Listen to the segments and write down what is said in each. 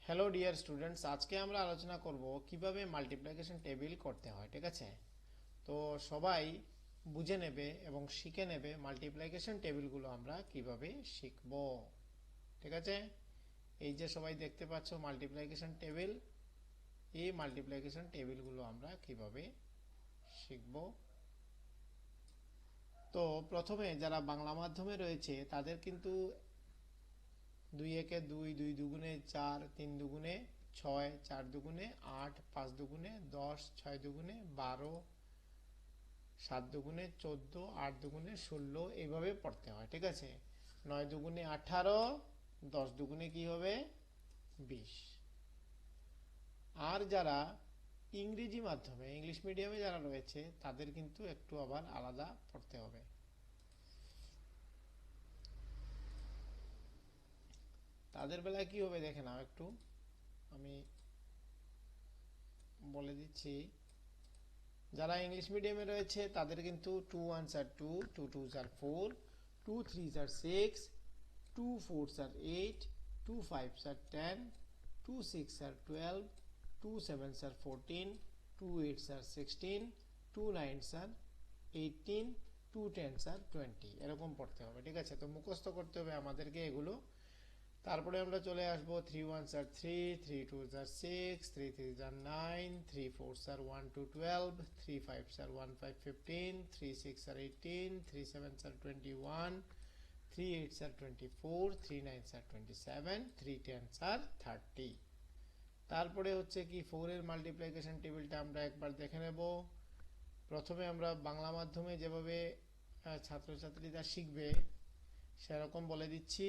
Hello dear students, আজকে আমরা আলোচনা করব কিভাবে মাল্টিপ্লিকেশন টেবিল করতে হয়। ঠিক আছে, তো সবাই বুঝে নেবে এবং শিখে নেবে মাল্টিপ্লিকেশন টেবিলগুলো আমরা কিভাবে শিখব। ঠিক আছে, এই যে সবাই দেখতে পাচ্ছ মাল্টিপ্লিকেশন টেবিল, এই মাল্টিপ্লিকেশন টেবিলগুলো আমরা কিভাবে শিখব। তো প্রথমে যারা বাংলা মাধ্যমে রয়েছে তাদের কিন্তু 2 একে 2, 2 দুগুণে 4, 3 দুগুণে 6, 4 দুগুণে 8, 5 দুগুণে 10, 6 দুগুণে 12, 7 দুগুণে 14, 8 দুগুণে 16 এইভাবে পড়তে হয়। ঠিক আছে, 9 দুগুণে 18, 10 দুগুণে কি হবে 20। আর যারা ইংরেজি মাধ্যমে ইংলিশ মিডিয়ামে যারা রয়েছে তাদের কিন্তু একটু আবার আলাদা পড়তে হবে। তাদের বেলায় কি হবে দেখে নাও, একটু আমি বলে দিচ্ছি। যারা ইংলিশ মিডিয়ামে রয়েছে তাদের কিন্তু 2 1s are 2, 2 2s are 4, 2 3s are 6, 2 4s are 8, 2 5s are 10, 2 6s are 12, 2 7s are 14, 2 8s are 16, 2 9s are 18, 2 10s are 20 এরকম পড়তে হবে। ঠিক আছে, তো মুখস্থ করতে হবে আমাদেরকে এগুলো। তারপরে আমরা চলে আসবো 3 1s are 3, 3 2s are 6, 3 3s are 9, 3 4s are 1 to 12, 3 5s are 1 5 15, 3 6 are 18, 3 7s are 21, 3 8s are 24, 3 9s are 27, 3 10s are 30। তারপরে হচ্ছে কি 4 এর মাল্টিপ্লিকেশন টেবিলটা আমরা একবার দেখে নেব। প্রথমে আমরা বাংলা মাধ্যমে যেভাবে ছাত্রছাত্রীরা শিখবে সেরকম বলে দিচ্ছি।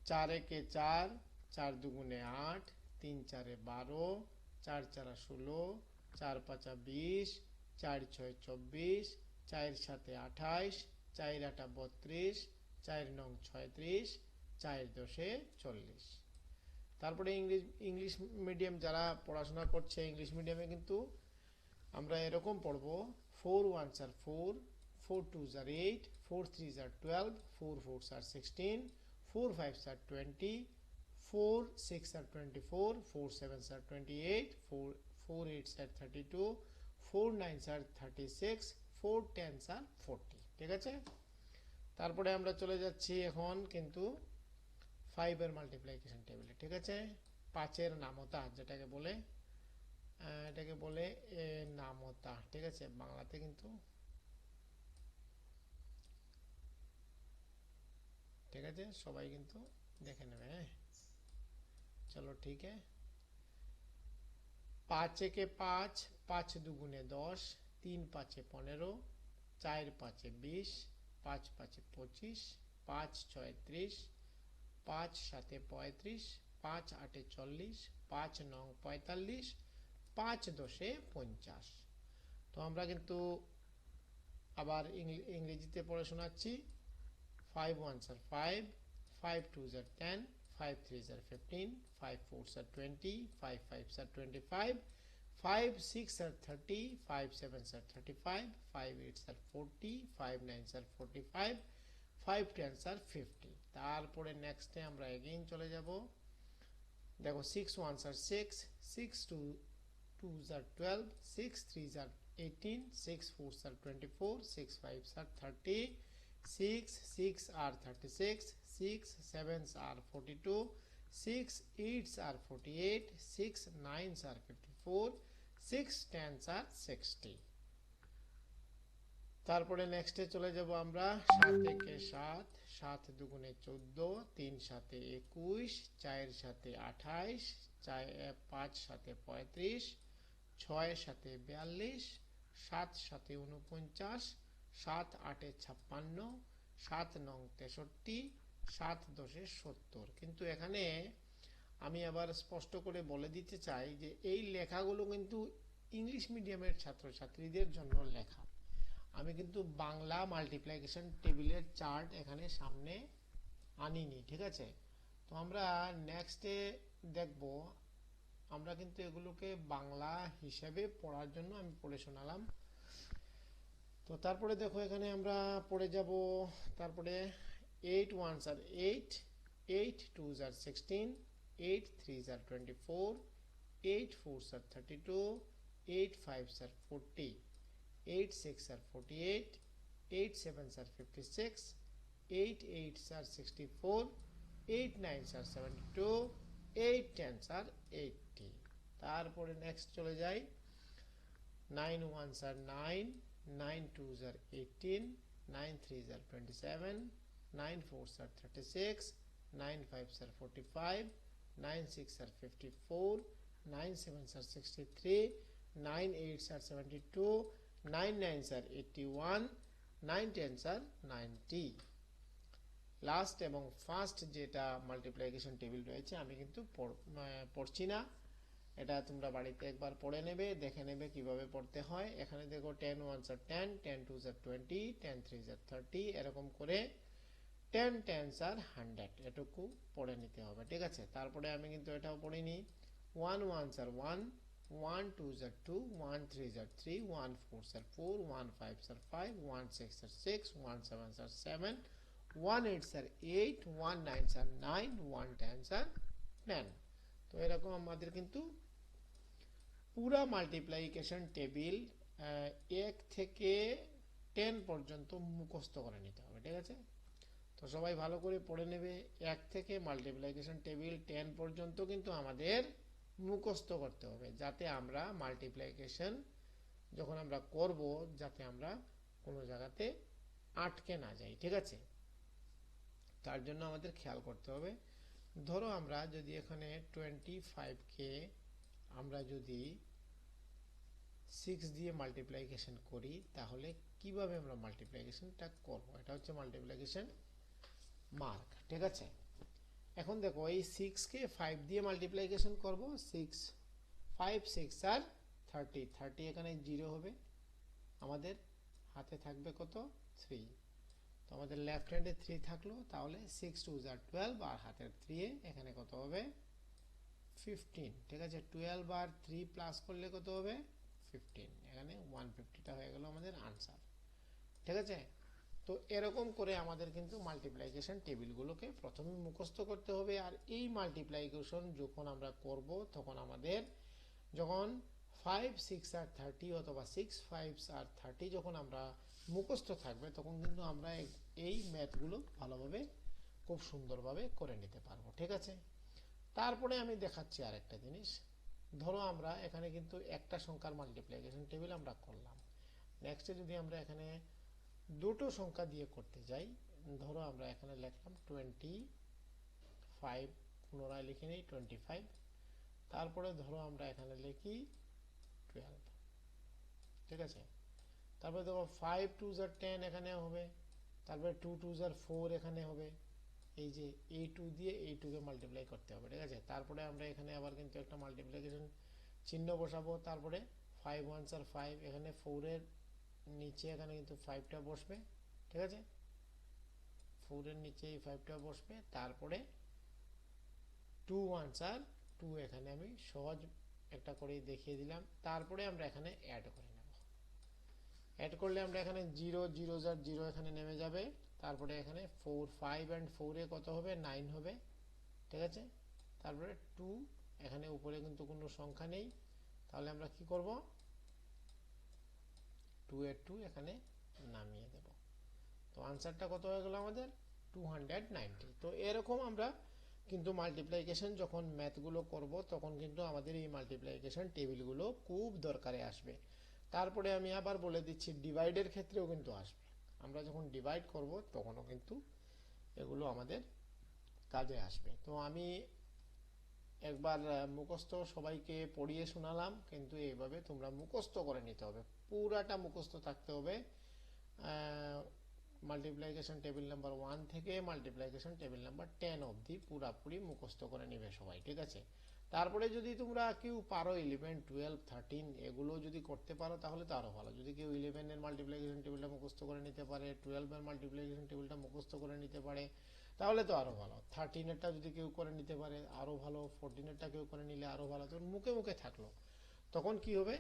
4 একে 4, 4 দুগুণে 8, 3 4 12, 4 4 16, 4 5 20, 4 6 24, 4 7 28, 4 8 32, 4 9 36, 4 10 40। তারপরে ইংলিশ মিডিয়াম যারা পড়াশোনা করছে ইংলিশ মিডিয়ামে কিন্তু আমরা এরকম পড়ব। 4 1s are 4, 4 2s are 8, 4 3s are 12, 4 4s are 16, 4 5s are 20, 4 6 are 24, 4 7s are 28, 4 8s are 32, 4 9s are 36, 4 10s are 40। ঠিক আছে, তারপরে আমরা চলে যাচ্ছি এখন কিন্তু 5 এর মাল্টিপ্লিকেশন টেবিলে। ঠিক আছে, 5 এর নামতা যেটাকে বলে, এটাকে বলে নামতা। ঠিক আছে, বাংলাতে কিন্তু ঠিক আছে, সবাই কিন্তু দেখে নেবে। চলো ঠিক আছে, 5 একে 5, 5 দুগুণে 10, 3 5 15, 4 5 20, 5 5 25, 5 6 30, 5 7 35, 5 8 40, 5 9 45, 5 10 50। তো আমরা কিন্তু আবার ইংরেজিতে পড়ে শোনাচ্ছি। 5 1s are 5, 5 2s are 10, 5 3s are 15, 5 4s are 20, 5 5s are 25, 5 6 are 30, 5 7s are 35, 5 8s are 40, 5 9s are 45, 5 10s are 50। তারপরে নেক্সটে আমরা এগেইন চলে যাব। দেখো 6 1s are 6, 6 2s are 12, 6 3s are 18, 6 4s are 24, 6 5s are 30, 6 6 are 36, 6 7s are 42, 6 8s are 48, 6 9s are 54, 6 10s are 60। তারপরে নেক্সটে চলে যাব আমরা 7 একে 7, 7 দুগুণে 14, 3 7 21, 4 7 28, 5 7 35, 6 7 42, 7 7 49, 7 8 56, 7 9 63, 7 10 70। কিন্তু এখানে আমি আবার স্পষ্ট করে বলে দিতে চাই যে এই লেখাগুলো কিন্তু ইংলিশ মিডিয়ামের ছাত্রছাত্রীদের জন্য লেখা। আমি কিন্তু বাংলা মাল্টিপ্লিকেশন টেবিলের চার্ট এখানে সামনে আনিনি। ঠিক আছে, তো আমরা নেক্সটে দেখব। আমরা কিন্তু এগুলোকে বাংলা হিসেবে পড়ার জন্য আমি পড়ে শোনালাম। তো তারপরে দেখো এখানে আমরা পড়ে যাব। তারপরে 8 1s are 8, 8 2s are 16, 8 3s are 24, 8 4s are 32, 8 5s are 40, 8 6 are 48, 8 7s are 56, 8 8s are 64, 8 9s are 72, 8 10s are 80। তারপরে নেক্সট চলে যাই, 9 1s are 9, 9 2s are 18, 9 3s are 27, 9 4s are 36, 9 5s are 45, 9 6 are 54, 9 7s are 63, 9 8s are 72, 9 9s are 81, 9 10s are 90। Last এবং first যেটা multiplication table রয়েছে আমি কিন্তু পড়ছি না, এটা তোমরা বাড়িতে একবার পড়ে নেবে, দেখে নেবে কিভাবে পড়তে হয়। এখানে দেখো 10 1s are 10, 10 2s are 20, 10 3s are 30, এরকম করে 10 10s are 100, এটুকু পড়ে নিতে হবে, ঠিক আছে। তারপরে আমি কিন্তু এটাও পড়িনি। 1 1s are 1, 1 2s are 2, 1 3s are 3, 1 4s are 4, 1 5s are 5, 1 6s are 6, 1 7s are 7, 1 8s are 8, 1 9s are 9, 1 10s are 10। তো এরকম আমাদের কিন্তু পুরা মাল্টিপ্লিকেশন টেবিল 1 থেকে 10 পর্যন্ত মুখস্থ করে নিতে হবে, ঠিক আছে। তো সবাই ভালো করে পড়ে নেবে, 1 থেকে মাল্টিপ্লিকেশন টেবিল 10 পর্যন্ত কিন্তু আমাদের মুখস্থ করতে হবে, যাতে আমরা মাল্টিপ্লিকেশন যখন আমরা করব যাতে আমরা কোনো জায়গাতে আটকে না যাই, ঠিক আছে। তার জন্য আমাদের খেয়াল করতে হবে। ধরো আমরা যদি এখানে 25 কে আমরা যদি 6 দিয়ে মাল্টিপ্লিকেশন করি তাহলে কিভাবে আমরা মাল্টিপ্লিকেশনটা করব, এটা হচ্ছে মাল্টিপ্লিকেশন মার্ক, ঠিক আছে। এখন দেখো এই 6 কে 5 দিয়ে মাল্টিপ্লিকেশন করব, 6 5 6 আর 30, 30 এখানে 0 হবে, আমাদের হাতে থাকবে কত 3, তো আমাদের লেফট হ্যান্ডে 3 থাকলো, তাহলে 6 2s are 12 আর হাতের 3 এখানে কত হবে 15, ঠিক আছে। 12 আর 3 প্লাস করলে কত হবে 15, এখানে 150টা হয়ে গেল আমাদের আনসার, ঠিক আছে। তো এরকম করে আমাদের কিন্তু মাল্টিপ্লিকেশন টেবিলগুলোকে প্রথমে মুখস্থ করতে হবে। আর এই মাল্টিপ্লিকেশন যখন আমরা করব তখন আমাদের যখন 5 6 আর 30 অথবা 6 5 আর 30 যখন আমরা মুখস্থ থাকবে তখন কিন্তু আমরা এই ম্যাথগুলো ভালোভাবে খুব সুন্দরভাবে করে নিতে পারবো, ঠিক আছে। তারপরে আমি দেখাচ্ছি আরেকটা জিনিস। ধরো আমরা এখানে কিন্তু একটা সংখ্যার মাল্টিপ্লিকেশন টেবিল আমরা করলাম, নেক্সটে যদি আমরা এখানে দুটো সংখ্যা দিয়ে করতে যাই, ধরো আমরা এখানে লিখলাম 25, পুনরায় লিখে নেই 25, তারপরে ধরো আমরা এখানে লিখি 12, ঠিক আছে। তারপরে দেখো 5 2s are 10 এখানে হবে, তারপরে 2 2s are 4 এখানে হবে, এই যে এই 2 দিয়ে এই 2 কে মাল্টিপ্লাই করতে হবে, ঠিক আছে। তারপরে আমরা এখানে আবার কিন্তু একটা মাল্টিপ্লিকেশন চিহ্ন বসাবো, তারপরে 5 1s are 5, এখানে 4 এর নিচে এখানে কিন্তু 5টা বসবে, ঠিক আছে। 4 এর নিচে এই 5টা বসবে, তারপরে 2 1s are 2, এখানে আমি সহজ একটা করে দেখিয়ে দিলাম। তারপরে আমরা এখানে অ্যাড করে নেব, অ্যাড করলে আমরা এখানে 0 0s are 0 এখানে নেমে যাবে, তারপরে এখানে 4 5 and 4 এ কত হবে 9 হবে, ঠিক আছে। তারপরে 2, এখানে উপরে কিন্তু কোনো সংখ্যা নেই, তাহলে আমরা কি করব 2 এর 2 এখানে নামিয়ে দেব। তো আনসারটা কত হয়ে গেল আমাদের 290। তো এরকম আমরা কিন্তু মাল্টিপ্লিকেশন যখন ম্যাথগুলো করব তখন কিন্তু আমাদের এই মাল্টিপ্লিকেশন টেবিলগুলো খুব দরকারে আসবে। তারপরে আমি আবার বলে দিচ্ছি ডিভাইডের ক্ষেত্রেও কিন্তু আসবে, আমরা যখন ডিভাইড করব তখনও কিন্তু এগুলো আমাদের কাজে আসবে। তো আমি একবার মুখস্থ সবাইকে পড়িয়ে শোনালাম, কিন্তু এইভাবে তোমরা মুখস্থ করে নিতে হবে, পুরাটা মুখস্থ থাকতে হবে। মাল্টিপ্লিকেশন টেবিল নাম্বার 1 থেকে মাল্টিপ্লিকেশন টেবিল নাম্বার 10 অবধি পুরাপুরি মুখস্থ করে নেবে সবাই, ঠিক আছে। তারপরে যদি তোমরা কেউ পারো 11 12 13 এগুলো যদি করতে পারো তাহলে তো আরো ভালো। যদি কেউ 11 এর মাল্টিপ্লিকেশন টেবিলটা মুখস্থ করে নিতে পারে, 12 এর মাল্টিপ্লিকেশন টেবিলটা মুখস্থ করে নিতে পারে তাহলে তো আরো ভালো। 13 এরটা যদি কেউ করে নিতে পারে আরো ভালো, 14 এরটা কেউ করে নিলে আরো ভালো। তো মুখে মুখে থাকলো, তখন কি হবে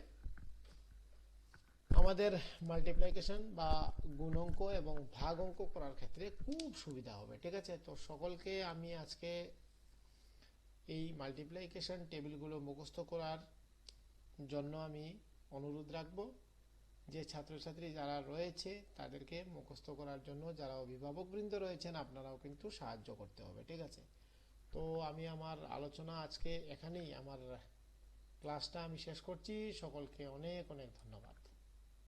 আমাদের মাল্টিপ্লিকেশন বা গুণ অঙ্ক এবং ভাগ অঙ্ক করার ক্ষেত্রে খুব সুবিধা হবে, ঠিক আছে। তো সকলকে আমি আজকে এই মাল্টিপ্লিকেশন টেবিলগুলো মুখস্থ করার জন্য আমি অনুরোধ রাখবো যে ছাত্রছাত্রী যারা রয়েছে তাদেরকে মুখস্থ করার জন্য, যারা অভিভাবকবৃন্দ রয়েছেন আপনারাও কিন্তু সাহায্য করতে হবে, ঠিক আছে? তো আমি আমার আলোচনা আজকে এখানেই, আমার ক্লাসটা আমি শেষ করছি। সকলকে অনেক অনেক ধন্যবাদ।